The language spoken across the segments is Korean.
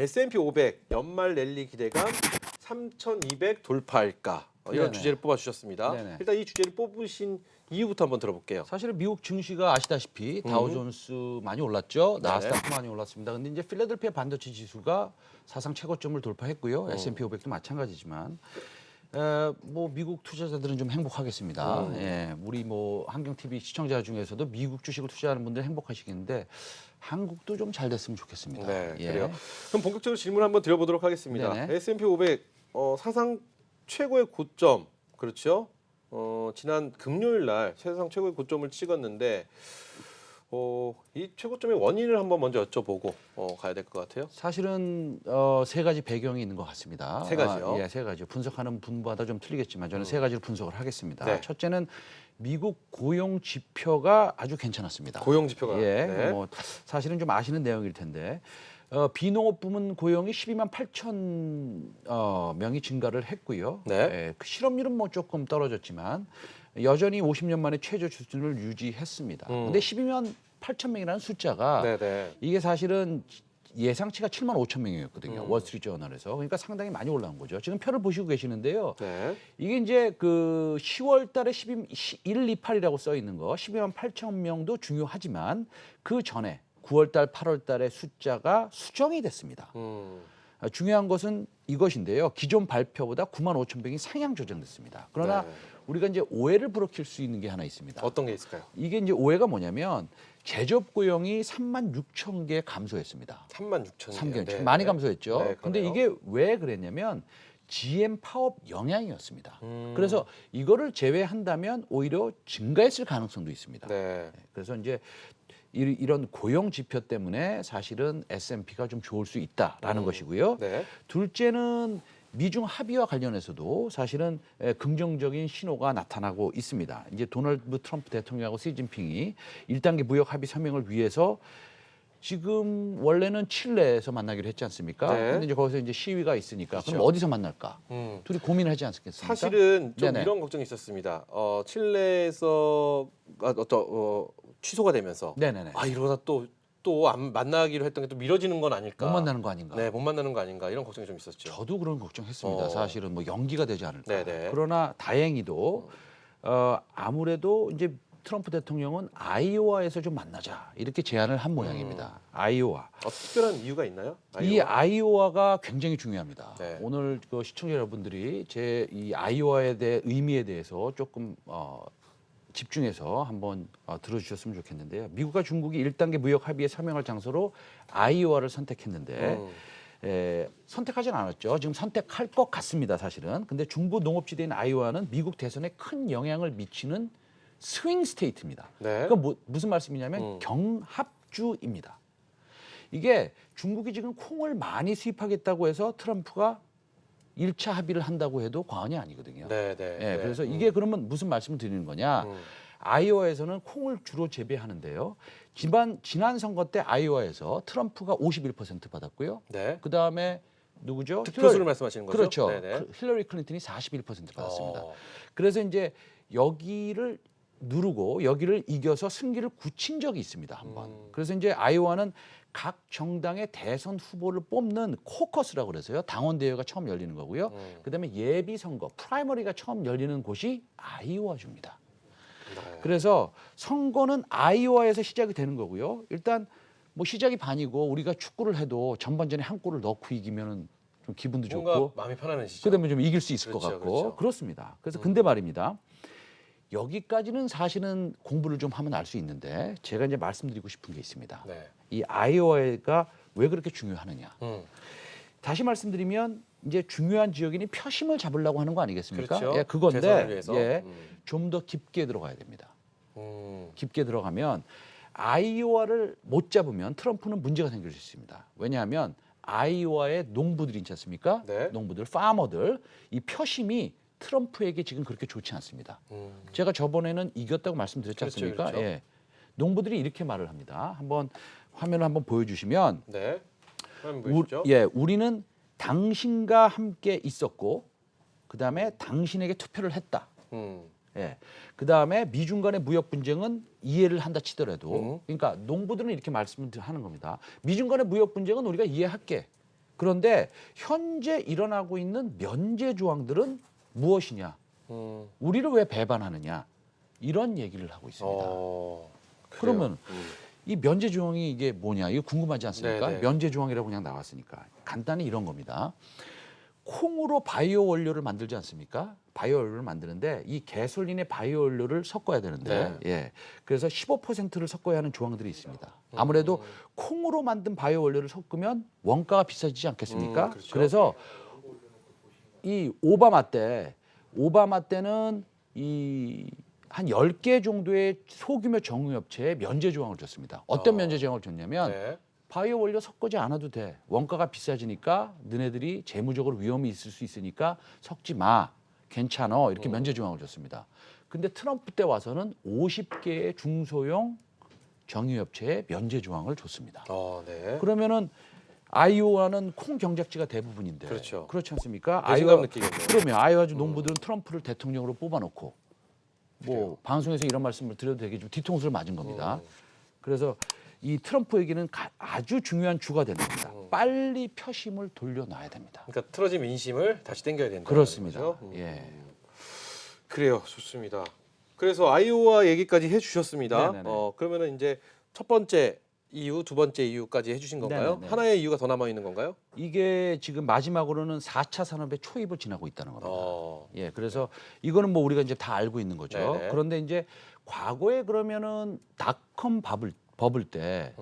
S&P 500 연말 랠리 기대감 3,200 돌파할까? 이런 네네. 주제를 뽑아주셨습니다. 네네. 일단 이 주제를 뽑으신 이유부터 한번 들어볼게요. 사실은 미국 증시가 아시다시피 다우존스 많이 올랐죠. 네. 나스닥도 많이 올랐습니다. 근데 이제 필라델피아 반도체 지수가 사상 최고점을 돌파했고요. S&P 500도 마찬가지지만 뭐 미국 투자자들은 좀 행복하겠습니다. 예, 우리 뭐 한경 TV 시청자 중에서도 미국 주식을 투자하는 분들 행복하시겠는데 한국도 좀 잘 됐으면 좋겠습니다. 네, 예. 그래요. 그럼 본격적으로 질문 한번 드려보도록 하겠습니다. 네네. S&P 500 사상 최고의 고점, 그렇죠? 지난 금요일 날 사상 최고의 고점을 찍었는데 이 최고점의 원인을 한번 먼저 여쭤보고 가야 될 것 같아요. 사실은 세 가지 배경이 있는 것 같습니다. 세 가지요? 예, 세 가지요. 분석하는 분마다 좀 틀리겠지만 저는 세 가지를 분석을 하겠습니다. 네. 첫째는 미국 고용 지표가 아주 괜찮았습니다. 고용 지표가. 예, 네. 뭐 사실은 좀 아시는 내용일 텐데 비농업 부문 고용이 12만 8천 명이 증가를 했고요. 네. 예, 그 실업률은 뭐 조금 떨어졌지만 여전히 50년 만에 최저 수준을 유지했습니다. 근데 12만 8천 명이라는 숫자가 네네. 이게 사실은 예상치가 7만 5천 명이었거든요. 월스트리트저널에서. 그러니까 상당히 많이 올라온 거죠. 지금 표를 보시고 계시는데요. 네. 이게 이제 그 10월 달에 128이라고 써 있는 거 12만 8천 명도 중요하지만 그 전에 9월 달, 8월 달에 숫자가 수정이 됐습니다. 중요한 것은 이것인데요. 기존 발표보다 9만 5천 명이 상향 조정됐습니다. 그러나 네. 우리가 이제 오해를 불러킬 수 있는 게 하나 있습니다. 어떤 게 있을까요? 이게 이제 오해가 뭐냐면 제조업 고용이 3만 6천 개 감소했습니다. 36,000개. 3개월 많이 감소했죠. 네, 근데 그러네요. 이게 왜 그랬냐면 GM 파업 영향이었습니다. 그래서 이거를 제외한다면 오히려 증가했을 가능성도 있습니다. 네. 그래서 이제 이런 고용 지표 때문에 사실은 S&P가 좀 좋을 수 있다라는 것이고요. 네. 둘째는 미중 합의와 관련해서도 사실은 긍정적인 신호가 나타나고 있습니다. 이제 도널드 트럼프 대통령하고 시진핑이 1단계 무역 합의 서명을 위해서 지금 원래는 칠레에서 만나기로 했지 않습니까? 네. 근데 이제 거기서 이제 시위가 있으니까 그렇죠. 그럼 어디서 만날까? 음. 둘이 고민을 하지 않겠습니까? 사실은 좀 네네. 이런 걱정이 있었습니다. 칠레에서 취소가 되면서 네네네. 이러다 또 안 만나기로 했던 게 또 미뤄지는 건 아닐까? 못 만나는 거 아닌가? 네, 못 만나는 거 아닌가 이런 걱정이 좀 있었죠. 저도 그런 걱정했습니다. 어. 사실은 뭐 연기가 되지 않을까. 네네. 그러나 다행히도 아무래도 이제 트럼프 대통령은 아이오와에서 좀 만나자 이렇게 제안을 한 모양입니다. 아이오와. 특별한 이유가 있나요? 이 아이오와가 굉장히 중요합니다. 네. 오늘 그 시청자 여러분들이 제 이 아이오와에 대해 의미에 대해서 조금 집중해서 한번 들어주셨으면 좋겠는데요. 미국과 중국이 1단계 무역 합의에 서명할 장소로 아이오와를 선택했는데 선택하진 않았죠. 지금 선택할 것 같습니다. 사실은. 근데 중부 농업지대인 아이오와는 미국 대선에 큰 영향을 미치는 스윙 스테이트입니다. 네. 그러니까 무슨 말씀이냐면 경합주입니다. 이게 중국이 지금 콩을 많이 수입하겠다고 해서 트럼프가 1차 합의를 한다고 해도 과언이 아니거든요. 네네. 예, 그래서 이게 그러면 무슨 말씀을 드리는 거냐? 아이오와에서는 콩을 주로 재배하는데요. 지난 선거 때 아이오와에서 트럼프가 51% 받았고요. 네. 그 다음에 누구죠? 득표수를 말씀하시는 거죠? 그렇죠. 네네. 힐러리 클린턴이 41% 받았습니다. 어. 그래서 이제 여기를 누르고 여기를 이겨서 승기를 굳힌 적이 있습니다. 한번. 그래서 이제 아이오와는 각 정당의 대선 후보를 뽑는 코커스라고 그래서요. 당원 대회가 처음 열리는 거고요. 그다음에 예비 선거, 프라이머리가 처음 열리는 곳이 아이오와주입니다. 네. 그래서 선거는 아이오와에서 시작이 되는 거고요. 일단 뭐 시작이 반이고 우리가 축구를 해도 전반전에 한 골을 넣고 이기면은 좀 기분도 뭔가 좋고 마음이 편안해지죠. 그다음에 좀 이길 수 있을 것 그렇죠, 같고 그렇죠. 그렇습니다. 그래서 근데 말입니다. 여기까지는 사실은 공부를 좀 하면 알 수 있는데 제가 이제 말씀드리고 싶은 게 있습니다. 네. 이 아이오와가 왜 그렇게 중요하느냐. 다시 말씀드리면 이제 중요한 지역인이 표심을 잡으려고 하는 거 아니겠습니까? 그렇죠. 예, 그건데 재선을 위해서. 예, 좀 더 깊게 들어가야 됩니다. 음. 깊게 들어가면 아이오와를 못 잡으면 트럼프는 문제가 생길 수 있습니다. 왜냐하면 아이오와의 농부들이 있지 않습니까? 네. 농부들, 파머들 이 표심이 트럼프에게 지금 그렇게 좋지 않습니다. 제가 저번에는 이겼다고 말씀드렸지 그렇죠, 않습니까? 그렇죠. 예. 농부들이 이렇게 말을 합니다. 한번 화면을 한번 보여주시면 네. 한번 보시죠. 우리는 당신과 함께 있었고 그다음에 당신에게 투표를 했다. 예. 그다음에 미중 간의 무역 분쟁은 이해를 한다 치더라도 그러니까 농부들은 이렇게 말씀을 하는 겁니다. 미중 간의 무역 분쟁은 우리가 이해할게. 그런데 현재 일어나고 있는 면제 조항들은 무엇이냐? 우리를 왜 배반하느냐? 이런 얘기를 하고 있습니다. 그래요. 그러면 이 면제 조항이 이게 뭐냐? 이거 궁금하지 않습니까? 네네. 면제 조항이라고 그냥 나왔으니까. 간단히 이런 겁니다. 콩으로 바이오 원료를 만들지 않습니까? 바이오 원료를 만드는데 이 가솔린에 바이오 원료를 섞어야 되는데 예. 그래서 15%를 섞어야 하는 조항들이 있습니다. 아무래도 콩으로 만든 바이오 원료를 섞으면 원가가 비싸지지 않겠습니까? 그렇죠. 그래서 이 오바마 때는 이 한 10개 정도의 소규모 정유업체에 면제 조항을 줬습니다. 어떤 면제 조항을 줬냐면 네. 바이오 원료 섞지 않아도 돼. 원가가 비싸지니까 너네들이 재무적으로 위험이 있을 수 있으니까 섞지 마. 괜찮아. 이렇게 면제 조항을 줬습니다. 근데 트럼프 때 와서는 50개의 중소형 정유업체에 면제 조항을 줬습니다. 네. 그러면은 아이오와는 콩 경작지가 대부분인데 그렇죠. 그렇지 않습니까? 배신감 느끼겠네요. 그러면 아이오와 농부들은 트럼프를 대통령으로 뽑아놓고 뭐 그래요. 방송에서 이런 말씀을 드려도 되게 좀 뒤통수를 맞은 겁니다. 그래서 이 트럼프에게는 아주 중요한 주가 되는 겁니다. 빨리 표심을 돌려놔야 됩니다. 그러니까 틀어진 민심을 다시 당겨야 된다. 그렇습니다. 거죠? 예. 그래요, 좋습니다. 그래서 아이오와 얘기까지 해주셨습니다. 네네네. 그러면은 이제 첫 번째 이유, 두 번째 이유까지 해주신 건가요? 네네네. 하나의 이유가 더 남아 있는 건가요? 이게 지금 마지막으로는 4차 산업의 초입을 지나고 있다는 겁니다. 어, 예, 그래서 이거는 뭐 우리가 이제 다 알고 있는 거죠. 네네. 그런데 이제 과거에 그러면은 닷컴 버블 때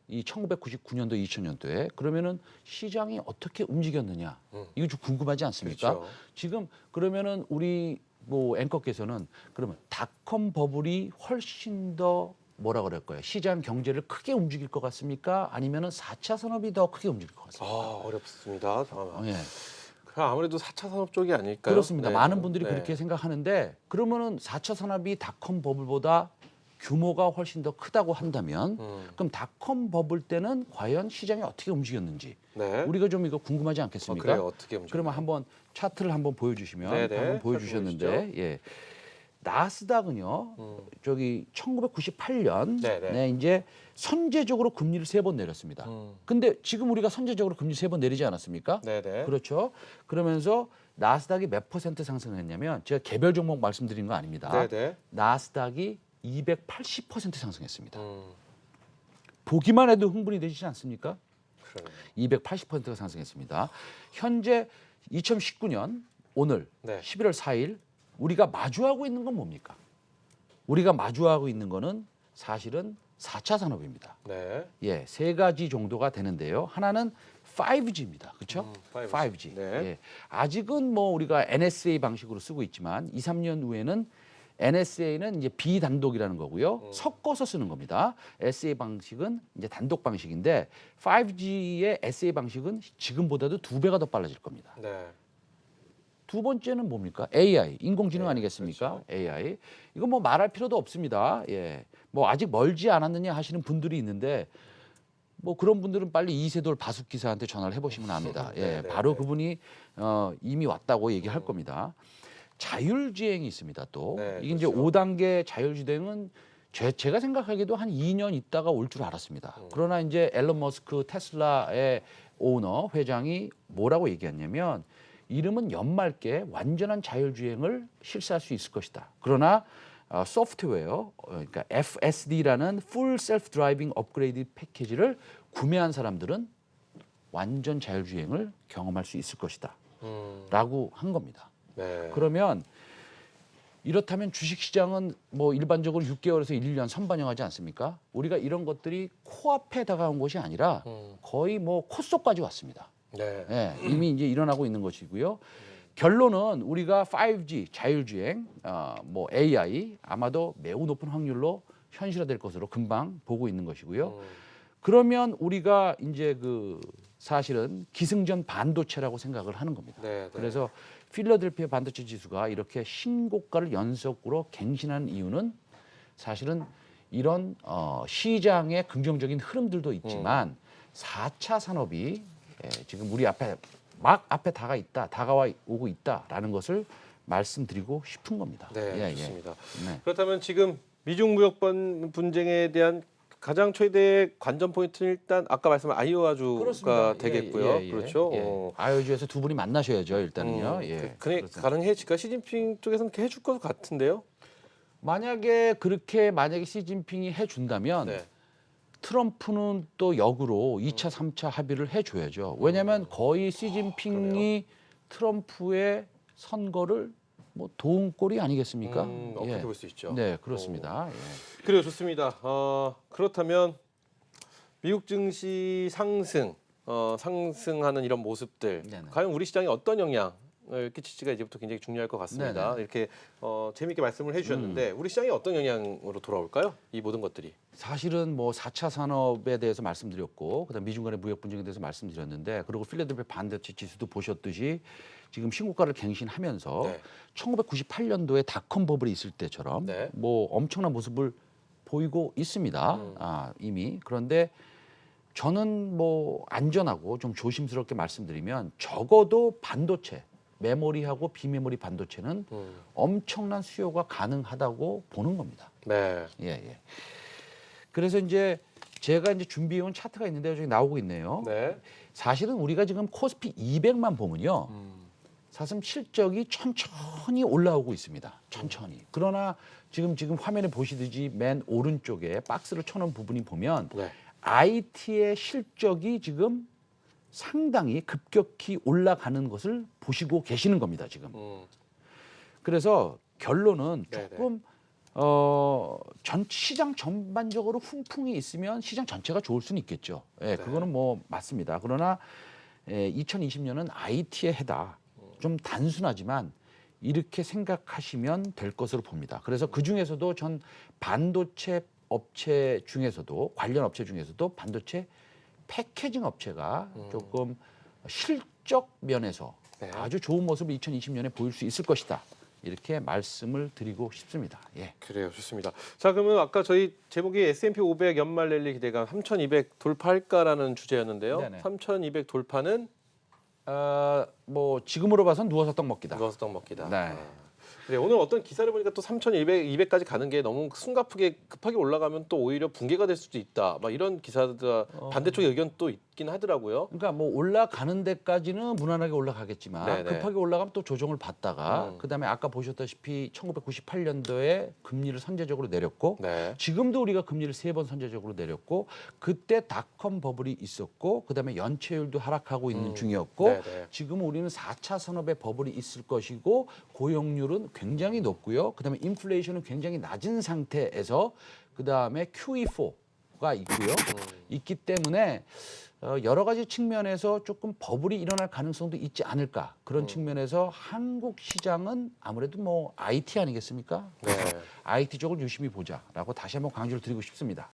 이 1999년도, 2000년도에 그러면은 시장이 어떻게 움직였느냐 이거 좀 궁금하지 않습니까? 그렇죠. 지금 그러면은 우리 뭐 앵커께서는 그러면 닷컴 버블이 훨씬 더 뭐라 그럴까요? 시장 경제를 크게 움직일 것 같습니까? 아니면은 4차 산업이 더 크게 움직일 것 같습니까? 어렵습니다. 잠깐만. 예. 그럼 아무래도 4차 산업 쪽이 아닐까요? 그렇습니다. 네. 많은 분들이 네. 그렇게 생각하는데 그러면은 4차 산업이 닷컴 버블보다 규모가 훨씬 더 크다고 한다면 그럼 닷컴 버블 때는 과연 시장이 어떻게 움직였는지 네. 우리가 좀 이거 궁금하지 않겠습니까? 그래요. 어떻게 움직여요? 그러면 한번 차트를 한번 보여주시면 네네. 방금 차트 보여주셨는데 예. 나스닥은요 저기 1998년 네네. 네, 이제 선제적으로 금리를 3번 내렸습니다. 근데 지금 우리가 선제적으로 금리 3번 내리지 않았습니까? 네네. 그렇죠. 그러면서 나스닥이 몇 퍼센트 상승했냐면 제가 개별 종목 말씀드린 거 아닙니다. 네네. 나스닥이 280% 상승했습니다. 음, 보기만 해도 흥분이 되시지 않습니까? 그러네요. 280%가 상승했습니다. 현재 2019년 오늘 네. 11월 4일 우리가 마주하고 있는 건 뭡니까? 우리가 마주하고 있는 거는 사실은 4차 산업입니다. 네. 예, 세 가지 정도가 되는데요. 하나는 5G입니다. 그렇죠? 5G. 네. 예. 아직은 뭐 우리가 NSA 방식으로 쓰고 있지만 2, 3년 후에는 NSA는 이제 비단독이라는 거고요. 섞어서 쓰는 겁니다. SA 방식은 이제 단독 방식인데 5G의 SA 방식은 지금보다도 2배가 더 빨라질 겁니다. 네. 두 번째는 뭡니까? AI, 인공지능 네, 아니겠습니까? 그렇죠. AI. 이거 뭐 말할 필요도 없습니다. 예. 뭐 아직 멀지 않았느냐 하시는 분들이 있는데 뭐 그런 분들은 빨리 이세돌 바숙 기사한테 전화를 해보시면 압니다. 예, 네, 네, 바로 네. 그분이 이미 왔다고 얘기할 겁니다. 자율주행이 있습니다. 또 네, 이게 이제 그렇죠. 5단계 자율주행은 제가 생각하기에도 한 2년 있다가 올 줄 알았습니다. 그러나 이제 앨런 머스크 테슬라의 오너 회장이 뭐라고 얘기했냐면 이름은 연말께 완전한 자율주행을 실시할 수 있을 것이다. 그러나 소프트웨어, 그러니까 FSD라는 Full Self Driving Upgrade 패키지를 구매한 사람들은 완전 자율주행을 경험할 수 있을 것이다. 라고 한 겁니다. 네. 그러면 이렇다면 주식시장은 뭐 일반적으로 6개월에서 1년 선반영하지 않습니까? 우리가 이런 것들이 코앞에 다가온 것이 아니라 거의 뭐 콧속까지 왔습니다. 네. 예, 이미 이제 일어나고 있는 것이고요. 결론은 우리가 5G 자율주행, 뭐 AI 아마도 매우 높은 확률로 현실화될 것으로 금방 보고 있는 것이고요. 그러면 우리가 이제 그 사실은 기승전 반도체라고 생각을 하는 겁니다. 네, 네. 그래서 필라델피아 반도체 지수가 이렇게 신고가를 연속으로 갱신한 이유는 사실은 이런 시장의 긍정적인 흐름들도 있지만 4차 산업이 지금 우리 앞에 막 앞에 다가와 오고 있다라는 것을 말씀드리고 싶은 겁니다. 네, 좋습니다. 네. 그렇다면 지금 미중 무역 분쟁에 대한 가장 최대 관전 포인트는 일단 아까 말씀한 아이오와주가 그렇습니다. 되겠고요. 예, 예, 예. 그렇죠. 예. 아이오주에서 두 분이 만나셔야죠 일단은요. 예. 그렇습니다. 가능해질까? 시진핑 쪽에서는 해줄 것 같은데요. 만약에 그렇게 만약에 시진핑이 해준다면 네. 트럼프는 또 역으로 2차, 3차 합의를 해줘야죠. 왜냐하면 거의 시진핑이 트럼프의 선거를 뭐 도운 꼴이 아니겠습니까? 그렇게 예. 볼 수 있죠. 네, 그렇습니다. 예. 그래요, 좋습니다. 그렇다면 미국 증시 상승하는 이런 모습들, 네네. 과연 우리 시장에 어떤 영향을 끼칠지가 이제부터 굉장히 중요할 것 같습니다. 네네. 이렇게 재미있게 말씀을 해주셨는데 우리 시장이 어떤 영향으로 돌아올까요? 이 모든 것들이. 사실은 뭐 4차 산업에 대해서 말씀드렸고 그다음 미중 간의 무역 분쟁에 대해서 말씀드렸는데 그리고 필라델피아 반도체 지수도 보셨듯이 지금 신고가를 갱신하면서 네. 1998년도에 닷컴 버블이 있을 때처럼 네. 뭐 엄청난 모습을 보이고 있습니다. 이미. 그런데 저는 뭐 안전하고 좀 조심스럽게 말씀드리면 적어도 반도체, 메모리하고 비메모리 반도체는 엄청난 수요가 가능하다고 보는 겁니다. 네. 예, 예. 그래서 이제 제가 이제 준비해온 차트가 있는데요. 저기 나오고 있네요. 네. 사실은 우리가 지금 코스피 200만 보면요. 사실 실적이 천천히 올라오고 있습니다. 천천히. 그러나 지금 화면에 보시듯이 맨 오른쪽에 박스를 쳐놓은 부분이 보면 네. IT의 실적이 지금 상당히 급격히 올라가는 것을 보시고 계시는 겁니다. 지금. 그래서 결론은 네네. 조금 전 시장 전반적으로 훈풍이 있으면 시장 전체가 좋을 수는 있겠죠. 예, 그거는 뭐 맞습니다. 그러나 2020년은 IT의 해다. 좀 단순하지만 이렇게 생각하시면 될 것으로 봅니다. 그래서 그 중에서도 전 반도체 업체 중에서도 관련 업체 중에서도 반도체 패키징 업체가 조금 실적 면에서 네. 아주 좋은 모습을 2020년에 보일 수 있을 것이다. 이렇게 말씀을 드리고 싶습니다. 예. 그래요, 좋습니다. 자, 그러면 아까 저희 제목이 S&P 500 연말 랠리 기대감 3,200 돌파할까라는 주제였는데요. 네네. 3,200 돌파는 뭐 지금으로 봐선 누워서 떡 먹기다. 누워서 떡 먹기다. 네. 그래, 오늘 어떤 기사를 보니까 또 3,200, 200까지 가는 게 너무 숨가쁘게 급하게 올라가면 또 오히려 붕괴가 될 수도 있다. 막 이런 기사가 반대쪽의 의견 또 있긴 하더라고요. 그러니까 뭐 올라가는 데까지는 무난하게 올라가겠지만 네네. 급하게 올라가면 또 조정을 받다가 그다음에 아까 보셨다시피 1998년도에 금리를 선제적으로 내렸고 네. 지금도 우리가 금리를 3번 선제적으로 내렸고 그때 닷컴 버블이 있었고 그다음에 연체율도 하락하고 있는 중이었고 네네. 지금 우리는 4차 산업의 버블이 있을 것이고 고용률은 굉장히 높고요. 그다음에 인플레이션은 굉장히 낮은 상태에서 그다음에 QE4가 있고요. 있기 때문에 여러 가지 측면에서 조금 버블이 일어날 가능성도 있지 않을까 그런 측면에서 한국 시장은 아무래도 뭐 IT 아니겠습니까? 네. IT 쪽을 유심히 보자라고 다시 한번 강조를 드리고 싶습니다.